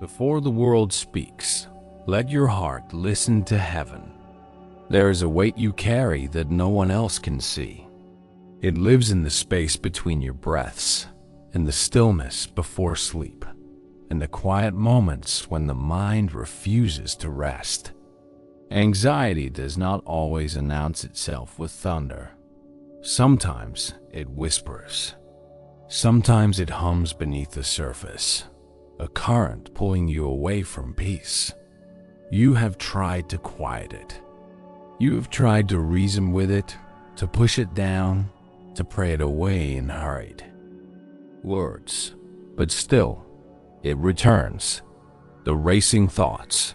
Before the world speaks, let your heart listen to heaven. There is a weight you carry that no one else can see. It lives in the space between your breaths, in the stillness before sleep, in the quiet moments when the mind refuses to rest. Anxiety does not always announce itself with thunder. Sometimes it whispers. Sometimes it hums beneath the surface, a current pulling you away from peace. You have tried to quiet it. You have tried to reason with it, to push it down, to pray it away in hurried words. But still, it returns. The racing thoughts,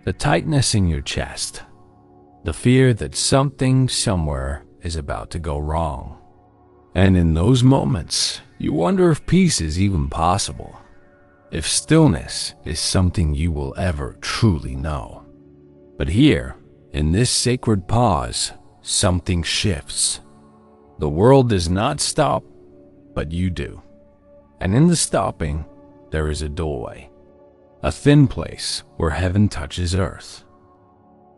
the tightness in your chest, the fear that something somewhere is about to go wrong. And in those moments, you wonder if peace is even possible, if stillness is something you will ever truly know. But here, in this sacred pause, something shifts. The world does not stop, but you do. And in the stopping, there is a doorway, a thin place where heaven touches earth,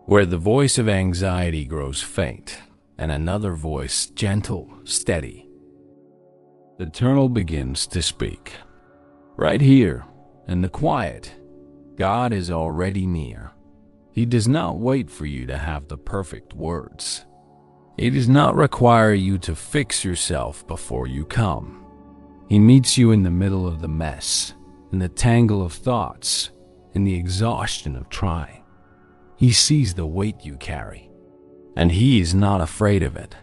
where the voice of anxiety grows faint and another voice, gentle, steady. The eternal begins to speak. Right here, in the quiet, God is already near. He does not wait for you to have the perfect words. He does not require you to fix yourself before you come. He meets you in the middle of the mess, in the tangle of thoughts, in the exhaustion of trying. He sees the weight you carry, and he is not afraid of it.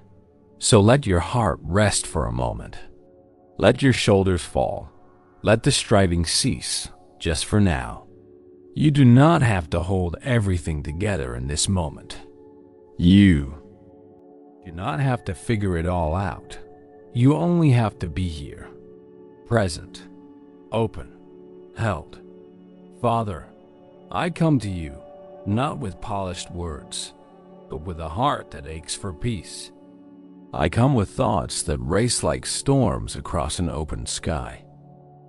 So let your heart rest for a moment. Let your shoulders fall. Let the striving cease, just for now. You do not have to hold everything together in this moment. You do not have to figure it all out. You only have to be here, present, open, held. Father, I come to you, not with polished words, but with a heart that aches for peace. I come with thoughts that race like storms across an open sky,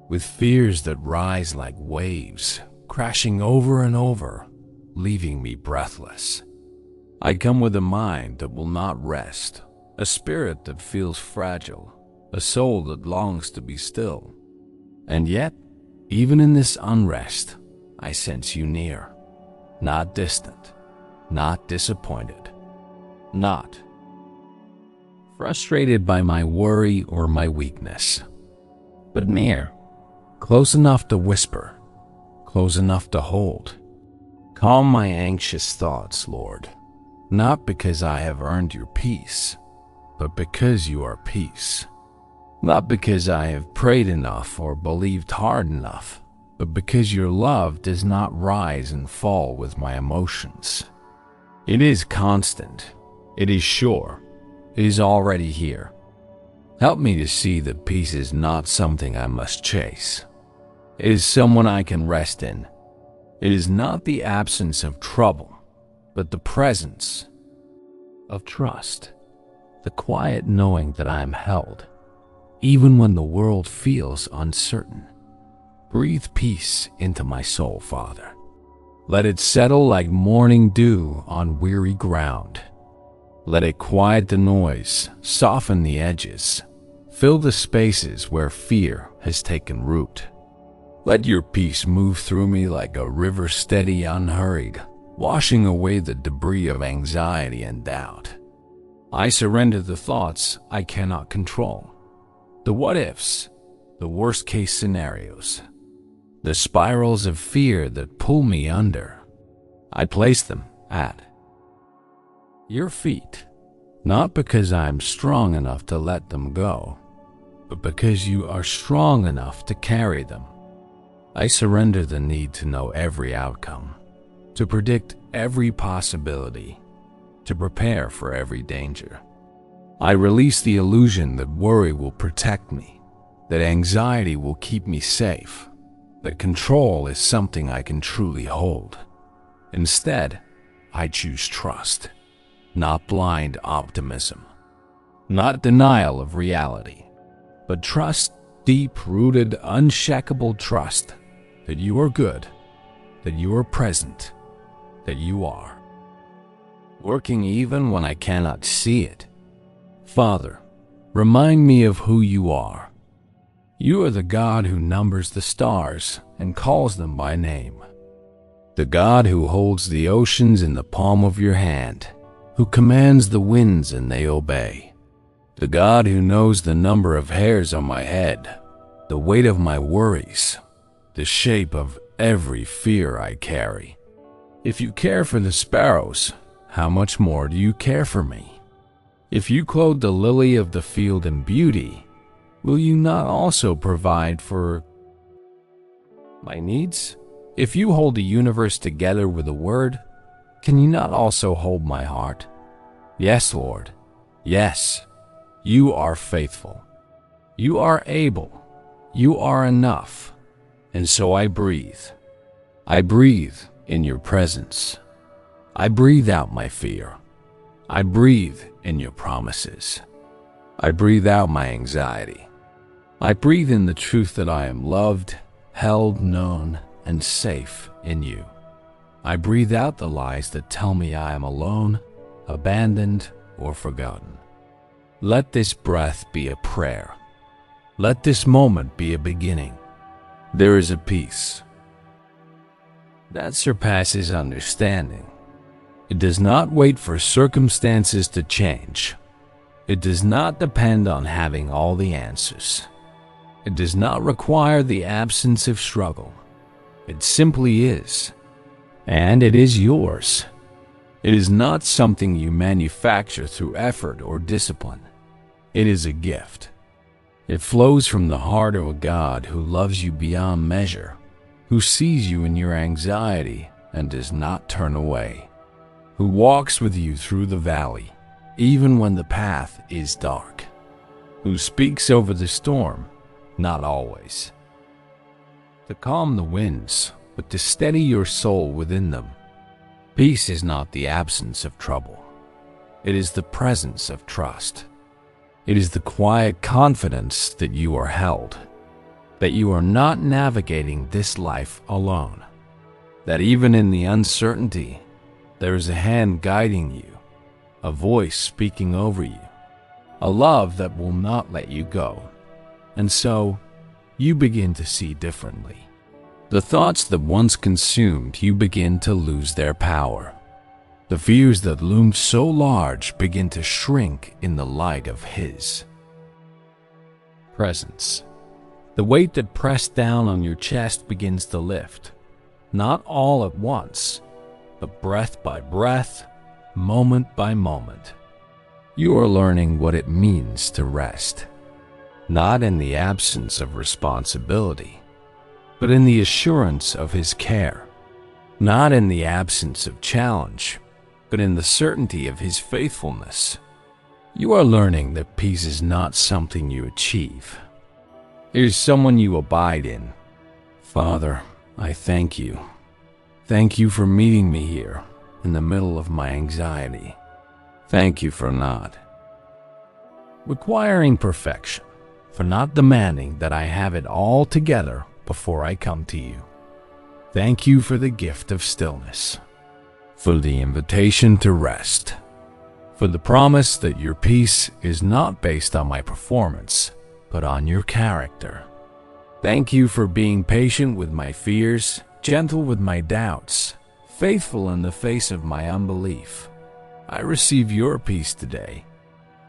with fears that rise like waves, crashing over and over, leaving me breathless. I come with a mind that will not rest, a spirit that feels fragile, a soul that longs to be still. And yet, even in this unrest, I sense you near, not distant, not disappointed, not frustrated by my worry or my weakness, but near, close enough to whisper, close enough to hold. Calm my anxious thoughts, Lord, not because I have earned your peace, but because you are peace. Not because I have prayed enough or believed hard enough, but because your love does not rise and fall with my emotions. It is constant. It is sure. It is already here. Help me to see that peace is not something I must chase. It is someone I can rest in. It is not the absence of trouble, but the presence of trust, the quiet knowing that I am held, even when the world feels uncertain. Breathe peace into my soul, Father. Let it settle like morning dew on weary ground. Let it quiet the noise, soften the edges, fill the spaces where fear has taken root. Let your peace move through me like a river, steady, unhurried, washing away the debris of anxiety and doubt. I surrender the thoughts I cannot control, the what-ifs, the worst-case scenarios, the spirals of fear that pull me under. I place them at your feet, not because I am strong enough to let them go, but because you are strong enough to carry them. I surrender the need to know every outcome, to predict every possibility, to prepare for every danger. I release the illusion that worry will protect me, that anxiety will keep me safe, that control is something I can truly hold. Instead, I choose trust, not blind optimism, not denial of reality, but trust, deep-rooted, unshakable trust that you are good, that you are present, that you are working even when I cannot see it. Father, remind me of who you are. You are the God who numbers the stars and calls them by name. The God who holds the oceans in the palm of your hand, who commands the winds and they obey. The God who knows the number of hairs on my head, the weight of my worries, the shape of every fear I carry. If you care for the sparrows, how much more do you care for me? If you clothe the lily of the field in beauty, will you not also provide for my needs? If you hold the universe together with a word, can you not also hold my heart? Yes, Lord. Yes, you are faithful. You are able. You are enough. And so I breathe. I breathe in your presence. I breathe out my fear. I breathe in your promises. I breathe out my anxiety. I breathe in the truth that I am loved, held, known, and safe in you. I breathe out the lies that tell me I am alone, abandoned, or forgotten. Let this breath be a prayer. Let this moment be a beginning. There is a peace that surpasses understanding. It does not wait for circumstances to change. It does not depend on having all the answers. It does not require the absence of struggle. It simply is. And it is yours. It is not something you manufacture through effort or discipline. It is a gift. It flows from the heart of a God who loves you beyond measure, who sees you in your anxiety and does not turn away, who walks with you through the valley, even when the path is dark, who speaks over the storm, not always, to calm the winds, but to steady your soul within them. Peace is not the absence of trouble. It is the presence of trust. It is the quiet confidence that you are held, that you are not navigating this life alone, that even in the uncertainty, there is a hand guiding you, a voice speaking over you, a love that will not let you go. And so, you begin to see differently. The thoughts that once consumed you begin to lose their power. The fears that loomed so large begin to shrink in the light of His presence. The weight that pressed down on your chest begins to lift, not all at once, but breath by breath, moment by moment. You are learning what it means to rest, not in the absence of responsibility, but in the assurance of His care, not in the absence of challenge, but in the certainty of His faithfulness. You are learning that peace is not something you achieve. It is someone you abide in. Father, I thank you. Thank you for meeting me here in the middle of my anxiety. Thank you for not requiring perfection, for not demanding that I have it all together before I come to you. Thank you for the gift of stillness, for the invitation to rest, for the promise that your peace is not based on my performance, but on your character. Thank you for being patient with my fears, gentle with my doubts, faithful in the face of my unbelief. I receive your peace today,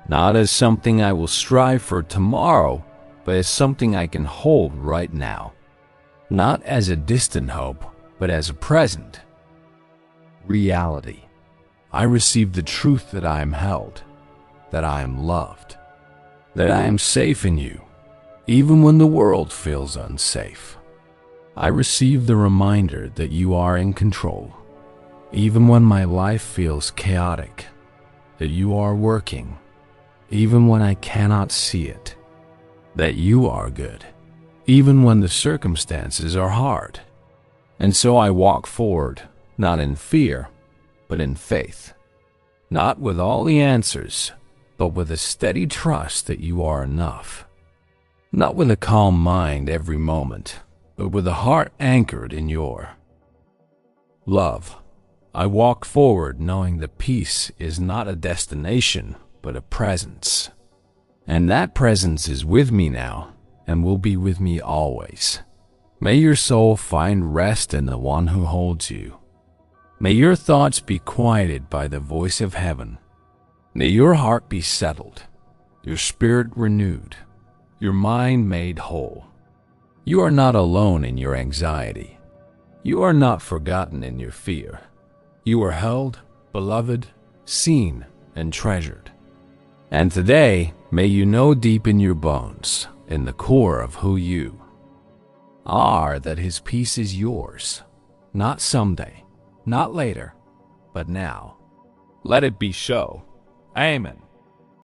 not as something I will strive for tomorrow, but as something I can hold right now. Not as a distant hope, but as a present reality. I receive the truth that I am held, that I am loved, that I am safe in you, even when the world feels unsafe. I receive the reminder that you are in control, even when my life feels chaotic, that you are working, even when I cannot see it, that you are good, even when the circumstances are hard. And so I walk forward, not in fear, but in faith, not with all the answers, but with a steady trust that you are enough, not with a calm mind every moment, but with a heart anchored in your love. I walk forward knowing that peace is not a destination, but a presence. And that presence is with me now and will be with me always. May your soul find rest in the one who holds you. May your thoughts be quieted by the voice of heaven. May your heart be settled, your spirit renewed, your mind made whole. You are not alone in your anxiety. You are not forgotten in your fear. You are held, beloved, seen, and treasured. And today, may you know deep in your bones, in the core of who you are, that His peace is yours. Not someday, not later, but now. Let it be so. Amen.